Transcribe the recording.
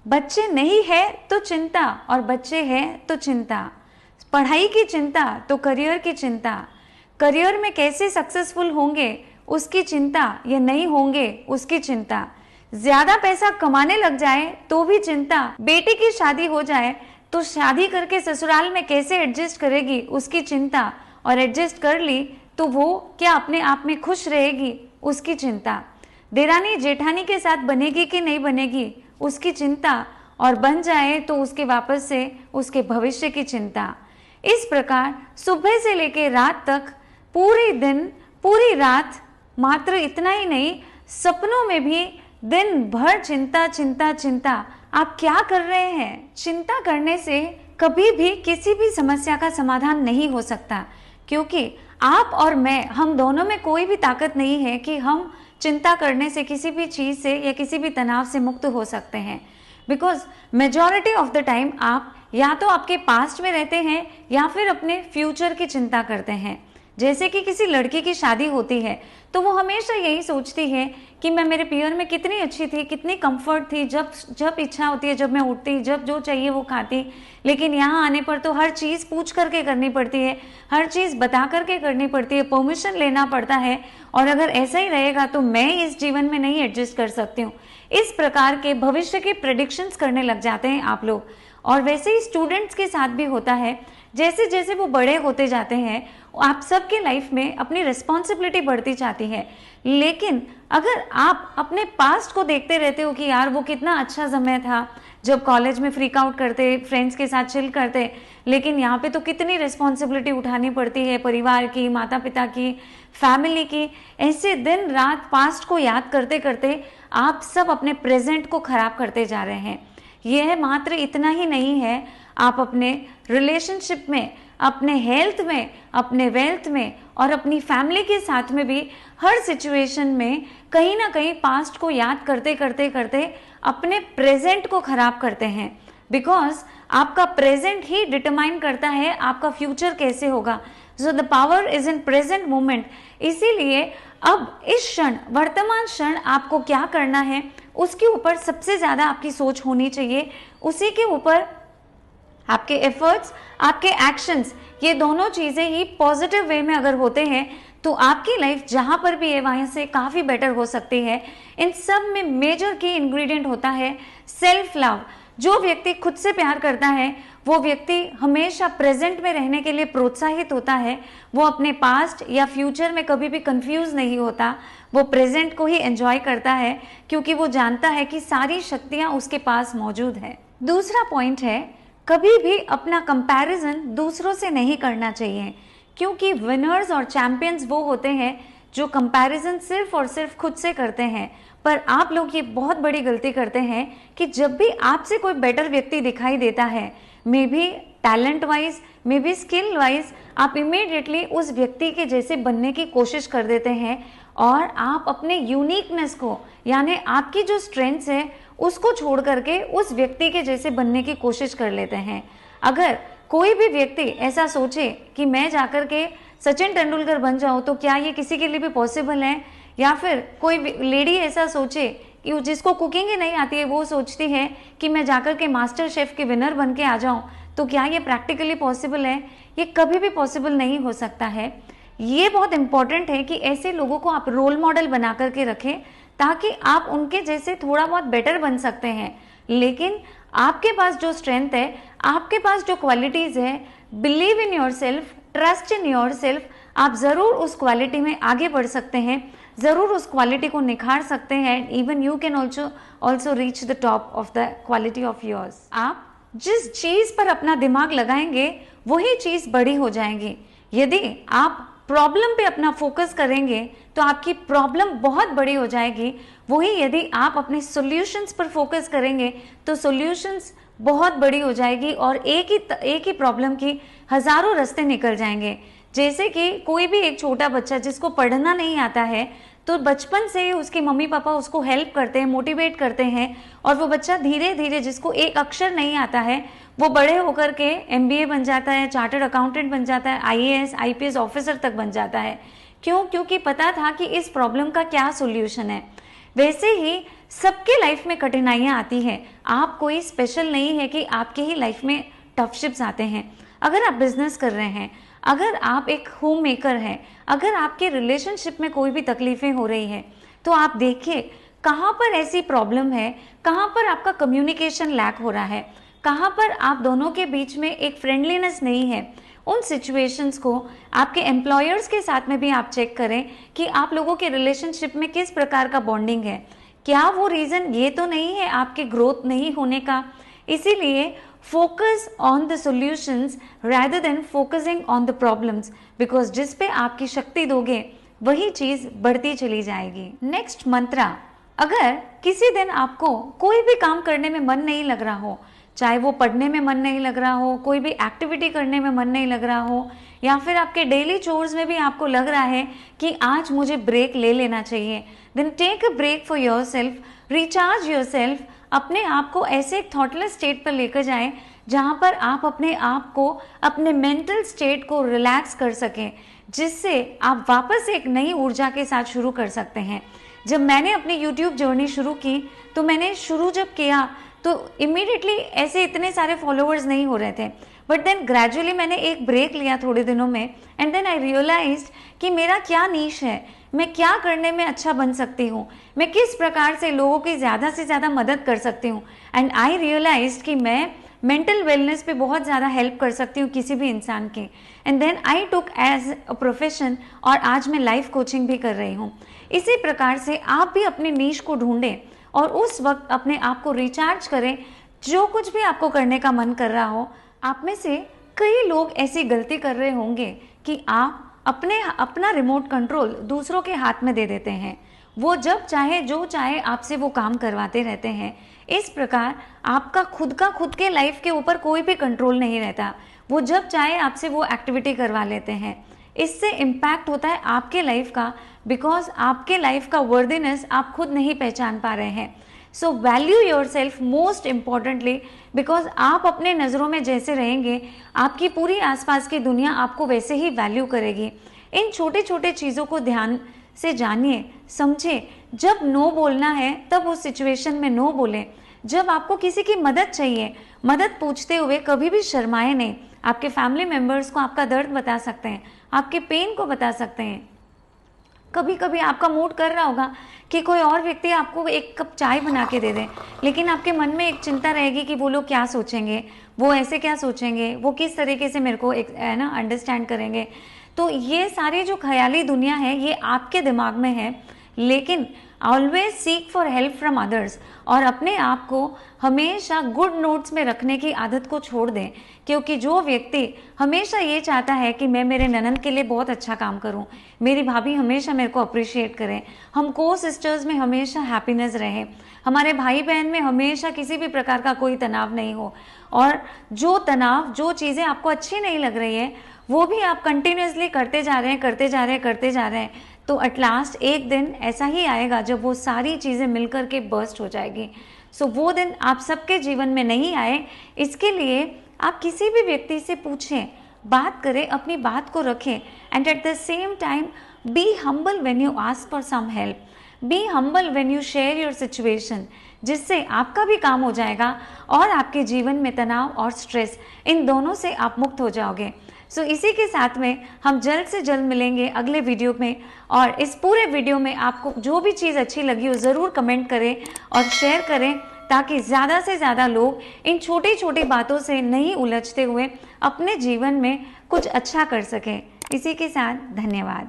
बच्चे नहीं है तो चिंता और बच्चे हैं तो चिंता। पढ़ाई की चिंता तो करियर की चिंता। करियर में कैसे सक्सेसफुल होंगे उसकी चिंता या नहीं होंगे उसकी चिंता। ज्यादा पैसा कमाने लग जाए तो भी चिंता। बेटी की शादी हो जाए तो शादी करके ससुराल में कैसे एडजस्ट करेगी उसकी चिंता। और एडजस्ट कर ली तो वो क्या अपने आप में खुश रहेगी उसकी चिंता। देरानी जेठानी के साथ बनेगी कि नहीं बनेगी उसकी चिंता। और बन जाए तो उसके वापस से उसके भविष्य की चिंता। इस प्रकार सुबह से लेकर रात तक पूरे दिन पूरी रात, मात्र इतना ही नहीं, सपनों में भी दिन भर चिंता चिंता चिंता। आप क्या कर रहे हैं? चिंता करने से कभी भी किसी भी समस्या का समाधान नहीं हो सकता, क्योंकि आप और मैं, हम दोनों में कोई भी ताकत नहीं है कि हम चिंता करने से किसी भी चीज से या किसी भी तनाव से मुक्त हो सकते हैं। Because majority of the time आप या तो आपके पास्ट में रहते हैं या फिर अपने फ्यूचर की चिंता करते हैं। जैसे कि किसी लड़की की शादी होती है तो वो हमेशा यही सोचती है कि मैं मेरे पियर में कितनी अच्छी थी, कितनी कंफर्ट थी, जब इच्छा होती है, जब मैं उठती, जब जो चाहिए वो खाती। लेकिन यहाँ आने पर तो हर चीज़ पूछ करके करनी पड़ती है, हर चीज़ बता करके करनी पड़ती है, परमिशन लेना पड़ता है। और अगर ऐसा ही रहेगा तो मैं इस जीवन में नहीं एडजस्ट कर सकती हूँ। इस प्रकार के भविष्य के प्रेडिक्शंस करने लग जाते हैं आप लोग। और वैसे ही स्टूडेंट्स के साथ भी होता है। जैसे जैसे वो बड़े होते जाते हैं, आप सबके लाइफ में अपनी रिस्पॉन्सिबिलिटी बढ़ती जाती है। लेकिन अगर आप अपने पास्ट को देखते रहते हो कि यार वो कितना अच्छा समय था जब कॉलेज में फ्रीक आउट करते, फ्रेंड्स के साथ चिल करते, लेकिन यहाँ पे तो कितनी रिस्पॉन्सिबिलिटी उठानी पड़ती है, परिवार की, माता पिता की, फैमिली की। ऐसे दिन रात पास्ट को याद करते करते आप सब अपने प्रेजेंट को खराब करते जा रहे हैं। यह मात्र इतना ही नहीं है, आप अपने रिलेशनशिप में, अपने हेल्थ में, अपने वेल्थ में और अपनी फैमिली के साथ में भी हर सिचुएशन में कहीं ना कहीं पास्ट को याद करते करते करते अपने प्रेजेंट को खराब करते हैं। बिकॉज आपका प्रेजेंट ही डिटरमाइन करता है आपका फ्यूचर कैसे होगा। So the power is in present moment. इसीलिए अब इस क्षण, वर्तमान क्षण आपको क्या करना है उसके ऊपर सबसे ज्यादा आपकी सोच होनी चाहिए। उसी के ऊपर आपके एफर्ट्स, आपके एक्शंस, ये दोनों चीजें ही पॉजिटिव वे में अगर होते हैं तो आपकी लाइफ जहां पर भी है वहां से काफी बेटर हो सकती है। इन सब में मेजर की इंग्रेडिएंट होता है सेल्फ लव। जो व्यक्ति खुद से प्यार करता है वो व्यक्ति हमेशा प्रेजेंट में रहने के लिए प्रोत्साहित होता है। वो अपने पास्ट या फ्यूचर में कभी भी कंफ्यूज नहीं होता, वो प्रेजेंट को ही एंजॉय करता है, क्योंकि वो जानता है कि सारी शक्तियां उसके पास मौजूद है। दूसरा पॉइंट है, कभी भी अपना कंपैरिजन दूसरों से नहीं करना चाहिए, क्योंकि विनर्स और चैंपियंस वो होते हैं जो कंपैरिजन सिर्फ और सिर्फ खुद से करते हैं। पर आप लोग ये बहुत बड़ी गलती करते हैं कि जब भी आपसे कोई बेटर व्यक्ति दिखाई देता है, may be talent wise, may be skill wise, आप इमीडिएटली उस व्यक्ति के जैसे बनने की कोशिश कर देते हैं और आप अपने यूनिकनेस को, यानी आपकी जो स्ट्रेंथ्स है उसको छोड़ करके उस व्यक्ति के जैसे बनने की कोशिश कर लेते हैं। अगर कोई भी व्यक्ति ऐसा सोचे कि मैं जाकर के सचिन तेंदुलकर बन जाऊं तो क्या ये किसी के लिए भी पॉसिबल है? या फिर कोई लेडी ऐसा सोचे कि जिसको कुकिंग ही नहीं आती है, वो सोचती है कि मैं जाकर के मास्टर शेफ के विनर बन के आ जाऊं, तो क्या ये प्रैक्टिकली पॉसिबल है? ये कभी भी पॉसिबल नहीं हो सकता है। ये बहुत इंपॉर्टेंट है कि ऐसे लोगों को आप रोल मॉडल बना करके रखें ताकि आप उनके जैसे थोड़ा बहुत बेटर बन सकते हैं। लेकिन आपके पास जो स्ट्रेंथ है, आपके पास जो क्वालिटीज है, believe in your self, trust in your self, आप जरूर उस क्वालिटी में आगे बढ़ सकते हैं, जरूर उस क्वालिटी को निखार सकते हैं। Even you can also reach the top of the quality of yours. आप जिस चीज पर अपना दिमाग लगाएंगे वही चीज बड़ी हो जाएगी। यदि आप प्रॉब्लम पे अपना फोकस करेंगे तो आपकी प्रॉब्लम बहुत बड़ी हो जाएगी। वही यदि आप अपने सॉल्यूशंस पर फोकस करेंगे तो सॉल्यूशंस बहुत बड़ी हो जाएगी और एक ही प्रॉब्लम की हजारों रास्ते निकल जाएंगे। जैसे कि कोई भी एक छोटा बच्चा जिसको पढ़ना नहीं आता है तो बचपन से ही उसके मम्मी पापा उसको हेल्प करते हैं, मोटिवेट करते हैं, और वो बच्चा धीरे धीरे, जिसको एक अक्षर नहीं आता है, वो बड़े होकर के MBA बन जाता है, चार्टर्ड अकाउंटेंट बन जाता है, IAS IPS ऑफिसर तक बन जाता है। क्यों? क्योंकि पता था कि इस प्रॉब्लम का क्या सोल्यूशन है। वैसे ही सबके लाइफ में कठिनाइयाँ आती हैं, आप कोई स्पेशल नहीं है कि आपके ही लाइफ में टफ शिप्स आते हैं। अगर आप बिजनेस कर रहे हैं, अगर आप एक होम मेकर हैं, अगर आपके रिलेशनशिप में कोई भी तकलीफें हो रही हैं, तो आप देखिए कहाँ पर ऐसी प्रॉब्लम है, कहाँ पर आपका कम्युनिकेशन लैक हो रहा है, कहाँ पर आप दोनों के बीच में एक फ्रेंडलीनेस नहीं है। उन सिचुएशंस को आपके एम्प्लॉयर्स के साथ में भी आप चेक करें कि आप लोगों के रिलेशनशिप में किस प्रकार का बॉन्डिंग है। क्या वो रीज़न ये तो नहीं है आपके ग्रोथ नहीं होने का? इसीलिए focus on the solutions rather than focusing on the problems, because जिस पे आपकी शक्ति दोगे वही चीज़ बढ़ती चली जाएगी। नेक्स्ट मंत्रा, अगर किसी दिन आपको कोई भी काम करने में मन नहीं लग रहा हो, चाहे वो पढ़ने में मन नहीं लग रहा हो, कोई भी एक्टिविटी करने में मन नहीं लग रहा हो, या फिर आपके डेली चोर्स में भी आपको लग रहा है कि आज मुझे ब्रेक ले लेना चाहिए, then take a break for yourself, recharge yourself. अपने आप को ऐसे एक थॉटलेस स्टेट पर लेकर जाएं जहां पर आप अपने आप को, अपने मेंटल स्टेट को रिलैक्स कर सकें, जिससे आप वापस एक नई ऊर्जा के साथ शुरू कर सकते हैं। जब मैंने अपनी YouTube जर्नी शुरू की, तो मैंने शुरू जब किया तो इमीडिएटली ऐसे इतने सारे फॉलोअर्स नहीं हो रहे थे, बट देन ग्रेजुअली मैंने एक ब्रेक लिया थोड़े दिनों में, एंड देन आई रियलाइज्ड कि मेरा क्या नीश है, मैं क्या करने में अच्छा बन सकती हूँ, मैं किस प्रकार से लोगों की ज़्यादा से ज़्यादा मदद कर सकती हूँ। एंड आई रियलाइज्ड कि मैं मेंटल वेलनेस पे बहुत ज़्यादा हेल्प कर सकती हूँ किसी भी इंसान की। And then I took as a profession, और आज मैं लाइफ कोचिंग भी कर रही हूँ। इसी प्रकार से आप भी अपने नीश को ढूंढें और उस वक्त अपने आप को रिचार्ज करें। जो कुछ भी आपको करने का मन कर रहा हो, आप में से कई लोग ऐसी गलती कर रहे होंगे कि आप अपना रिमोट कंट्रोल दूसरों के हाथ में दे देते हैं। वो जब चाहे जो चाहे आपसे वो काम करवाते रहते हैं। इस प्रकार आपका खुद के लाइफ के ऊपर कोई भी कंट्रोल नहीं रहता। वो जब चाहे आपसे वो एक्टिविटी करवा लेते हैं। इससे इम्पैक्ट होता है आपके लाइफ का, बिकॉज आपके लाइफ का वर्दीनेस आप खुद नहीं पहचान पा रहे हैं। So value your self most importantly, because आप अपने नज़रों में जैसे रहेंगे, आपकी पूरी आसपास की दुनिया आपको वैसे ही वैल्यू करेगी। इन छोटे छोटे चीज़ों को ध्यान से जानिए, समझिए। जब नो बोलना है तब उस सिचुएशन में नो बोलें। जब आपको किसी की मदद चाहिए, मदद पूछते हुए कभी भी शर्माए नहीं। आपके फैमिली मेम्बर्स को आपका दर्द बता सकते हैं, आपके पेन को बता सकते हैं। कभी कभी आपका मूड कर रहा होगा कि कोई और व्यक्ति आपको एक कप चाय बना के दे दे, लेकिन आपके मन में एक चिंता रहेगी कि वो लोग क्या सोचेंगे, वो ऐसे क्या सोचेंगे, वो किस तरीके से मेरे को एक है ना अंडरस्टैंड करेंगे। तो ये सारी जो ख्याली दुनिया है ये आपके दिमाग में है, लेकिन always seek for help from others, और अपने आप को हमेशा गुड नोट्स में रखने की आदत को छोड़ दें। क्योंकि जो व्यक्ति हमेशा ये चाहता है कि मैं मेरे ननद के लिए बहुत अच्छा काम करूं, मेरी भाभी हमेशा मेरे को अप्रिशिएट करें, हम को सिस्टर्स में हमेशा हैप्पीनेस रहे, हमारे भाई बहन में हमेशा किसी भी प्रकार का कोई तनाव नहीं हो, और जो तनाव, जो चीज़ें आपको अच्छी नहीं लग रही है वो भी आप कंटिन्यूसली करते जा रहे हैं, तो एट लास्ट एक दिन ऐसा ही आएगा जब वो सारी चीज़ें मिलकर के बर्स्ट हो जाएगी। सो वो दिन आप सबके जीवन में नहीं आए, इसके लिए आप किसी भी व्यक्ति से पूछें, बात करें, अपनी बात को रखें, and at the same time be humble when you ask for some help, be humble when you share your situation, जिससे आपका भी काम हो जाएगा और आपके जीवन में तनाव और स्ट्रेस, इन दोनों से आप मुक्त हो जाओगे। सो इसी के साथ में हम जल्द से जल्द मिलेंगे अगले वीडियो में, और इस पूरे वीडियो में आपको जो भी चीज़ अच्छी लगी हो ज़रूर कमेंट करें और शेयर करें, ताकि ज़्यादा से ज़्यादा लोग इन छोटी छोटी बातों से नहीं उलझते हुए अपने जीवन में कुछ अच्छा कर सकें। इसी के साथ धन्यवाद।